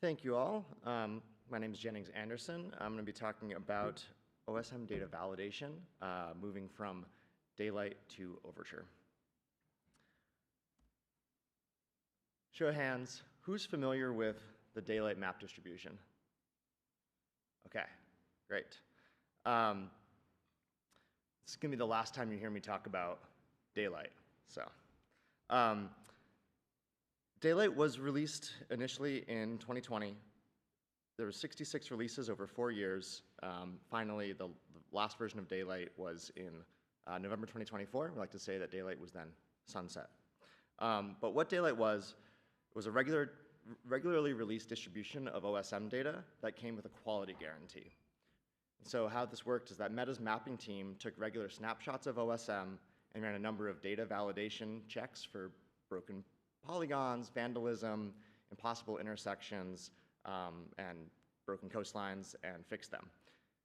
Thank you all. My name is Jennings Anderson. I'm going to be talking about OSM data validation, moving from daylight to Overture. Show of hands, who's familiar with the daylight map distribution? Okay, great. This is going to be the last time you hear me talk about daylight. Daylight was released initially in 2020. There were 66 releases over 4 years. Finally, the last version of Daylight was in November 2024. We like to say that Daylight was then sunset. But what Daylight was, it was a regularly released distribution of OSM data that came with a quality guarantee. So how this worked is that Meta's mapping team took regular snapshots of OSM and ran a number of data validation checks for broken polygons, vandalism, impossible intersections, and broken coastlines, and fixed them.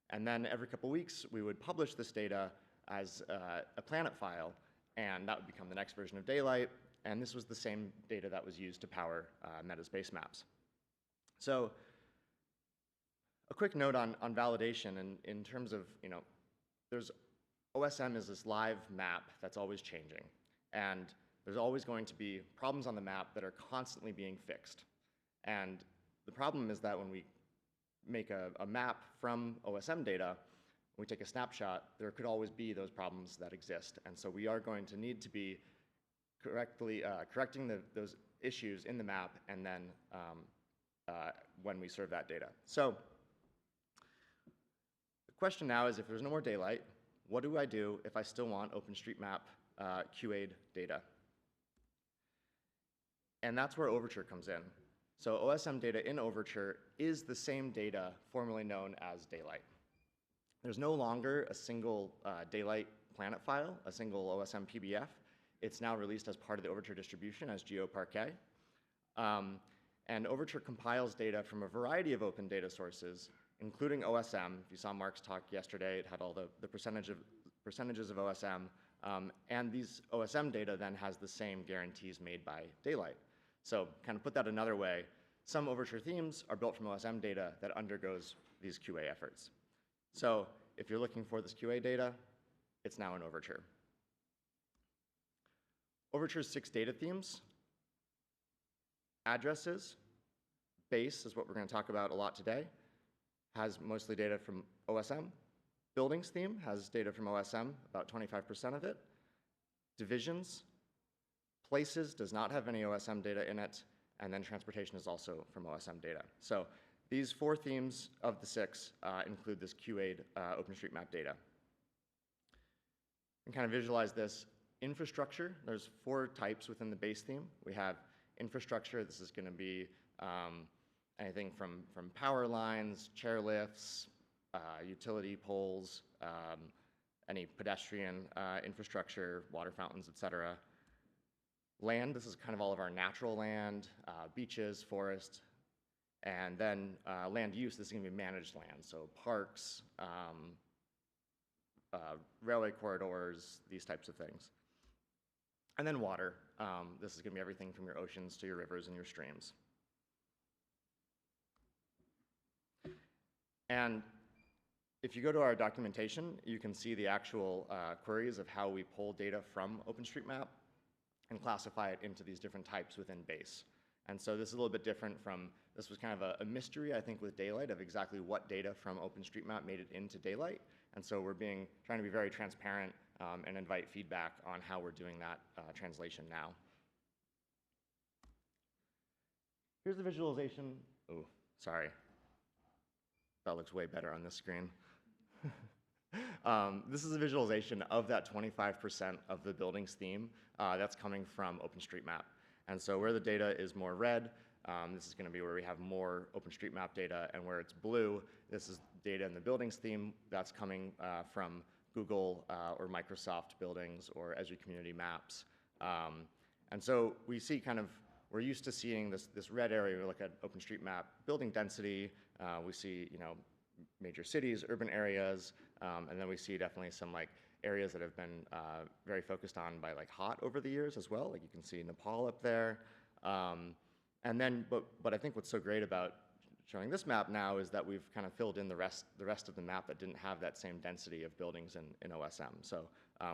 And then every couple weeks, we would publish this data as a planet file, and that would become the next version of Daylight, and this was the same data that was used to power Meta's base maps. So a quick note on validation in terms of, there's OSM is this live map that's always changing, and there's always going to be problems on the map that are constantly being fixed. And the problem is that when we make a map from OSM data, when we take a snapshot, there could always be those problems that exist. And so we are going to need to be correcting those issues in the map and then when we serve that data. So the question now is, if there's no more daylight, what do I do if I still want OpenStreetMap QA'd data? And that's where Overture comes in. So OSM data in Overture is the same data formerly known as Daylight. There's no longer a single Daylight planet file, a single OSM PBF. It's now released as part of the Overture distribution as GeoParquet. And Overture compiles data from a variety of open data sources, including OSM. If you saw Mark's talk yesterday, it had all the percentages of OSM. And these OSM data then has the same guarantees made by Daylight. So kind of put that another way, some Overture themes are built from OSM data that undergoes these QA efforts. So if you're looking for this QA data, it's now in Overture. Overture's 6 data themes: addresses, base is what we're going to talk about a lot today, has mostly data from OSM. Buildings theme has data from OSM, about 25% of it. Divisions, places does not have any OSM data in it, and then transportation is also from OSM data. So these 4 themes of the 6 include this QA'd OpenStreetMap data. And kind of visualize this. Infrastructure, there's 4 types within the base theme. We have infrastructure. This is going to be anything from power lines, chairlifts, utility poles, any pedestrian infrastructure, water fountains, etc. Land, this is kind of all of our natural land, beaches, forests, and then land use, this is going to be managed land, so parks, railway corridors, these types of things. And then water, this is going to be everything from your oceans to your rivers and your streams. And if you go to our documentation, you can see the actual queries of how we pull data from OpenStreetMap and classify it into these different types within base. And so this is a little bit different from, this was kind of a mystery, I think, with Daylight of exactly what data from OpenStreetMap made it into Daylight. And so we're trying to be very transparent and invite feedback on how we're doing that translation now. Here's the visualization. Oh, sorry. That looks way better on this screen. This is a visualization of that 25% of the building's theme that's coming from OpenStreetMap. And so where the data is more red, this is going to be where we have more OpenStreetMap data, and where it's blue, this is data in the building's theme that's coming from Google or Microsoft buildings or Esri Community Maps. And so we see we're used to seeing this red area. We look at OpenStreetMap building density. We see, major cities, urban areas, and then we see definitely some areas that have been very focused on by HOT over the years as well. You can see Nepal up there. And then, but I think what's so great about showing this map now is that we've kind of filled in the rest of the map that didn't have that same density of buildings in OSM. So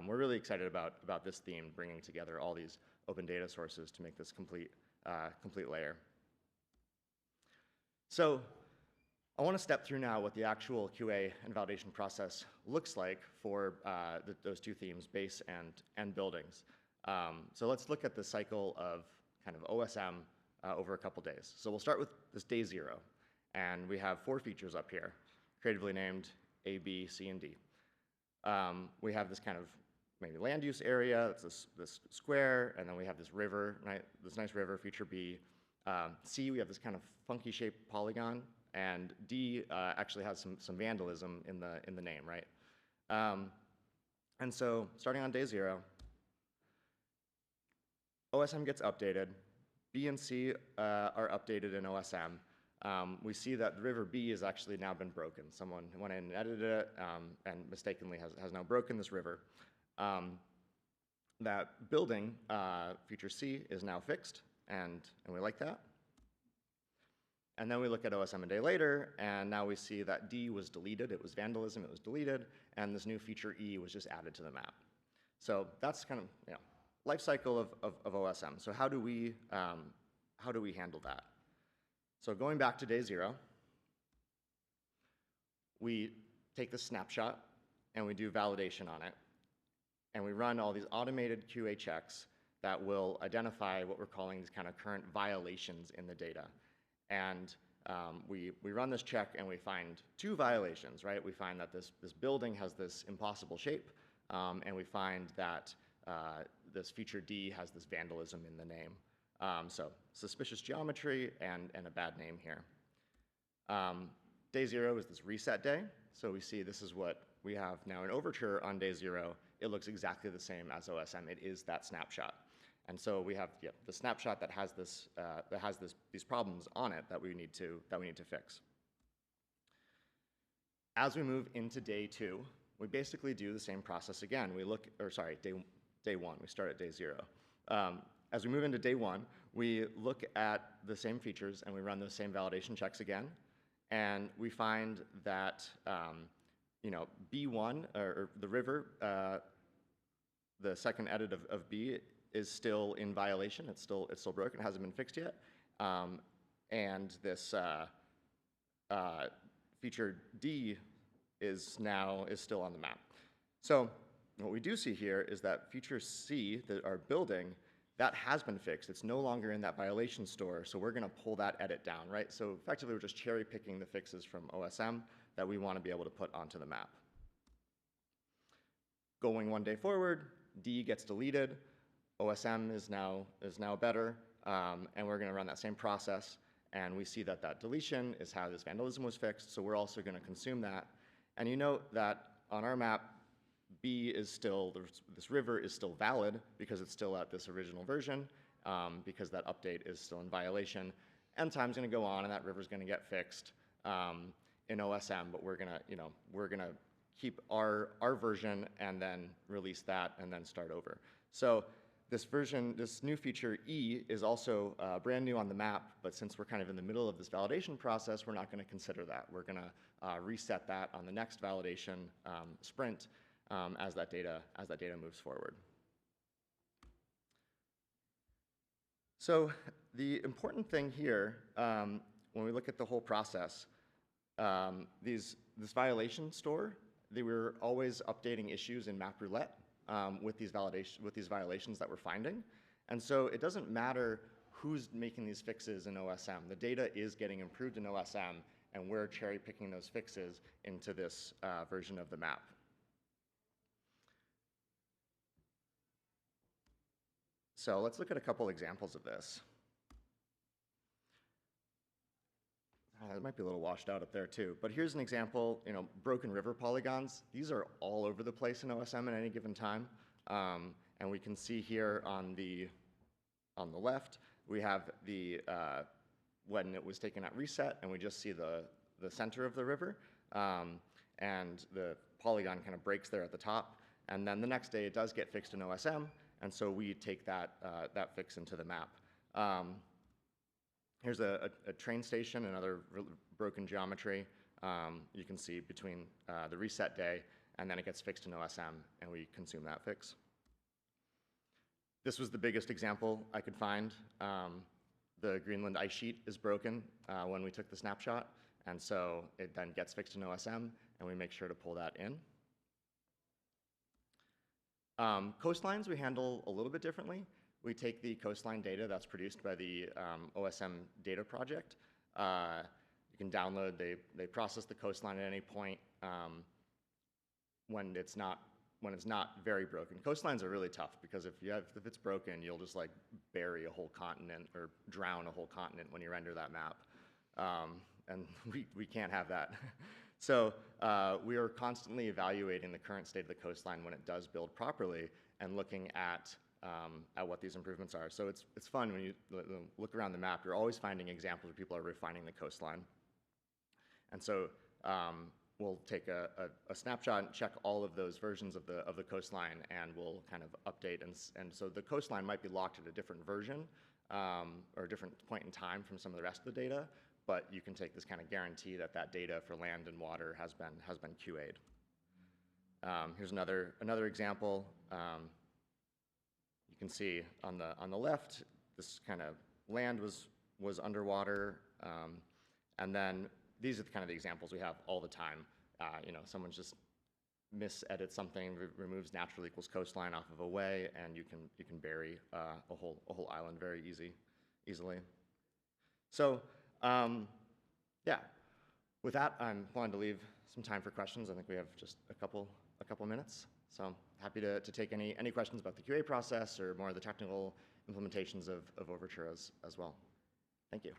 we're really excited about this theme, bringing together all these open data sources to make this complete layer. So I want to step through now what the actual QA and validation process looks like for those two themes, base and buildings. So let's look at the cycle of kind of OSM over a couple days. So we'll start with this day 0, and we have 4 features up here, creatively named A, B, C, and D. We have this kind of maybe land use area, that's this square, and then we have this river, right, this nice river, feature B. C, we have this kind of funky shaped polygon, and D actually has some vandalism in the name, right? And so starting on day 0, OSM gets updated. B and C are updated in OSM. We see that the river B has actually now been broken. Someone went in and edited it and mistakenly has now broken this river. That building, feature C, is now fixed, and we like that. And then we look at OSM a day later, and now we see that D was deleted. It was vandalism, it was deleted, and this new feature E was just added to the map. So that's kind of, you know, life cycle of OSM. So how do we handle that? So going back to day 0, we take the snapshot and we do validation on it. And we run all these automated QA checks that will identify what we're calling these kind of current violations in the data. And we run this check and we find 2 violations, right? We find that this building has this impossible shape, and we find that this feature D has this vandalism in the name. So suspicious geometry and a bad name here. Day 0 is this reset day. So we see this is what we have now in Overture on day 0. It looks exactly the same as OSM. It is that snapshot. And so we have the snapshot that has these problems on it that we need to fix. As we move into day 2, we basically do the same process again. We look, or sorry, day 1. We start at day 0. As we move into day 1, we look at the same features and we run those same validation checks again, and we find that you know, B1 or the river, the second edit of B, is still in violation. It's still broken. It hasn't been fixed yet. And this feature D is still on the map. So what we do see here is that feature C, our building, that has been fixed. It's no longer in that violation store, so we're going to pull that edit down, right? So effectively, we're just cherry picking the fixes from OSM that we want to be able to put onto the map. Going 1 day forward, D gets deleted. OSM is now better, and we're going to run that same process, and we see that deletion is how this vandalism was fixed, so we're also going to consume that. And you note that on our map, B is still, this river is still valid because it's still at this original version, because that update is still in violation, and time's going to go on, and that river's going to get fixed in OSM, but we're going to keep our version and then release that and then start over. So this new feature E is also brand new on the map, but since we're kind of in the middle of this validation process, we're not going to consider that. We're going to reset that on the next validation sprint as that data moves forward. So the important thing here, when we look at the whole process, this violation store, they were always updating issues in map roulette. With these violations that we're finding. And so it doesn't matter who's making these fixes in OSM. The data is getting improved in OSM, and we're cherry picking those fixes into this version of the map. So let's look at a couple examples of this. It might be a little washed out up there too, but here's an example, broken river polygons. These are all over the place in OSM at any given time. And we can see here on the left, we have when it was taken at reset, and we just see the center of the river, and the polygon kind of breaks there at the top. And then the next day, it does get fixed in OSM, and so we take that fix into the map. Here's a train station, another broken geometry. You can see between the reset day, and then it gets fixed in OSM, and we consume that fix. This was the biggest example I could find. The Greenland ice sheet is broken when we took the snapshot, and so it then gets fixed in OSM, and we make sure to pull that in. Coastlines we handle a little bit differently. We take the coastline data that's produced by the OSM data project. You can download, they process the coastline at any point when it's not very broken. Coastlines are really tough because if it's broken, you'll just like bury a whole continent or drown a whole continent when you render that map. And we can't have that. So we are constantly evaluating the current state of the coastline when it does build properly and looking at what these improvements are. So it's fun when you look around the map, you're always finding examples where people are refining the coastline. And so we'll take a snapshot and check all of those versions of the coastline, and we'll kind of update. And so the coastline might be locked at a different version or a different point in time from some of the rest of the data, but you can take this kind of guarantee that that data for land and water has been QA'd. Here's another example. You can see on the left, this kind of land was underwater, and then these are kind of the examples we have all the time. Someone's just misedits something, removes natural equals coastline off of a way, and you can bury a whole island very easily. So yeah, with that, I'm planning to leave some time for questions. I think we have just a couple minutes. So happy to take any questions about the QA process or more of the technical implementations of Overture as well. Thank you.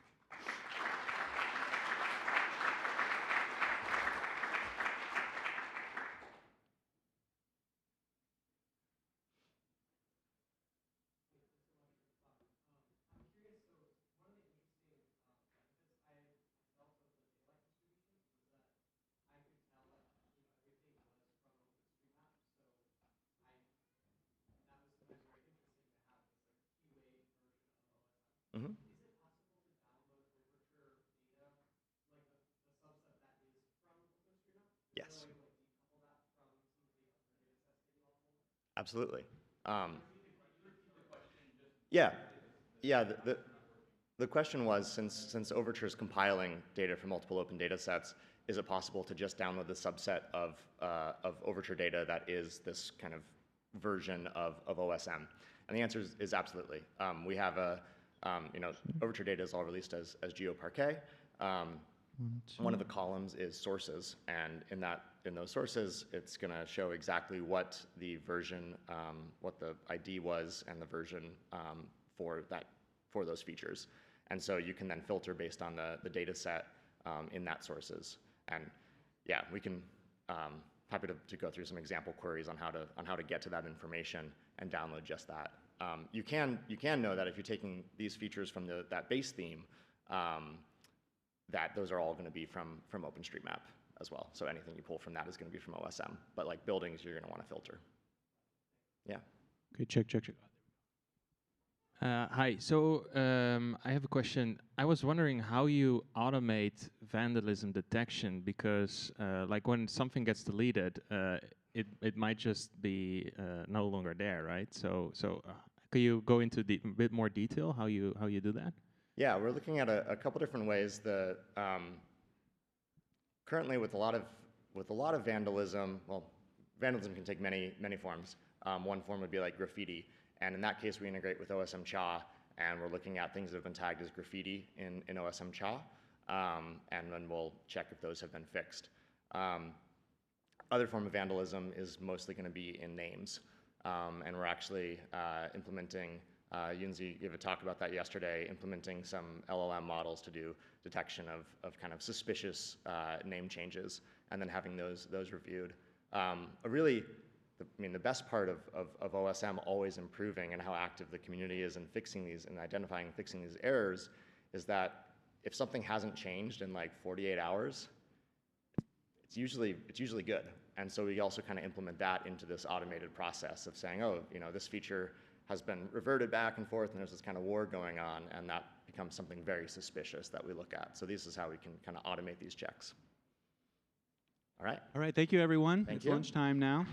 Mm-hmm. Is it possible to download Overture data, like the subset that is from OpenStreetMap? Yes. Is there a way to decouple that from some of the other data sets that you all pull? Absolutely. Yeah. The question was, since Overture is compiling data from multiple open data sets, is it possible to just download the subset of Overture data that is this kind of version of OSM? And the answer is absolutely. We have Overture data is all released as GeoParquet. One of the columns is sources, and in those sources, it's going to show exactly what the version, what the ID was, and the version for those features. And so you can then filter based on the data set in that sources. And yeah, we can happy to go through some example queries on how to get to that information and download just that. You can know that if you're taking these features from that base theme, that those are all going to be from OpenStreetMap as well. So anything you pull from that is going to be from OSM. But like buildings, you're going to want to filter. Yeah. Okay, check. Hi, so I have a question. I was wondering how you automate vandalism detection, because like when something gets deleted, it might just be no longer there, right? So could you go into a bit more detail how you do that? Yeah, we're looking at a couple different ways. Currently, with a lot of vandalism, well, vandalism can take many forms. One form would be like graffiti, and in that case, we integrate with OSM Cha, and we're looking at things that have been tagged as graffiti in OSM Cha, and then we'll check if those have been fixed. Other form of vandalism is mostly going to be in names, and we're actually implementing. Yunzi gave a talk about that yesterday, implementing some LLM models to do detection of kind of suspicious name changes, and then having those reviewed. The best part of OSM always improving and how active the community is in fixing these and identifying and fixing these errors is that if something hasn't changed in like 48 hours, it's usually good. And so we also kind of implement that into this automated process of saying, oh, this feature has been reverted back and forth, and there's this kind of war going on, and that becomes something very suspicious that we look at. So this is how we can kind of automate these checks. All right. All right, thank you, everyone. Thank It's you. lunchtime now.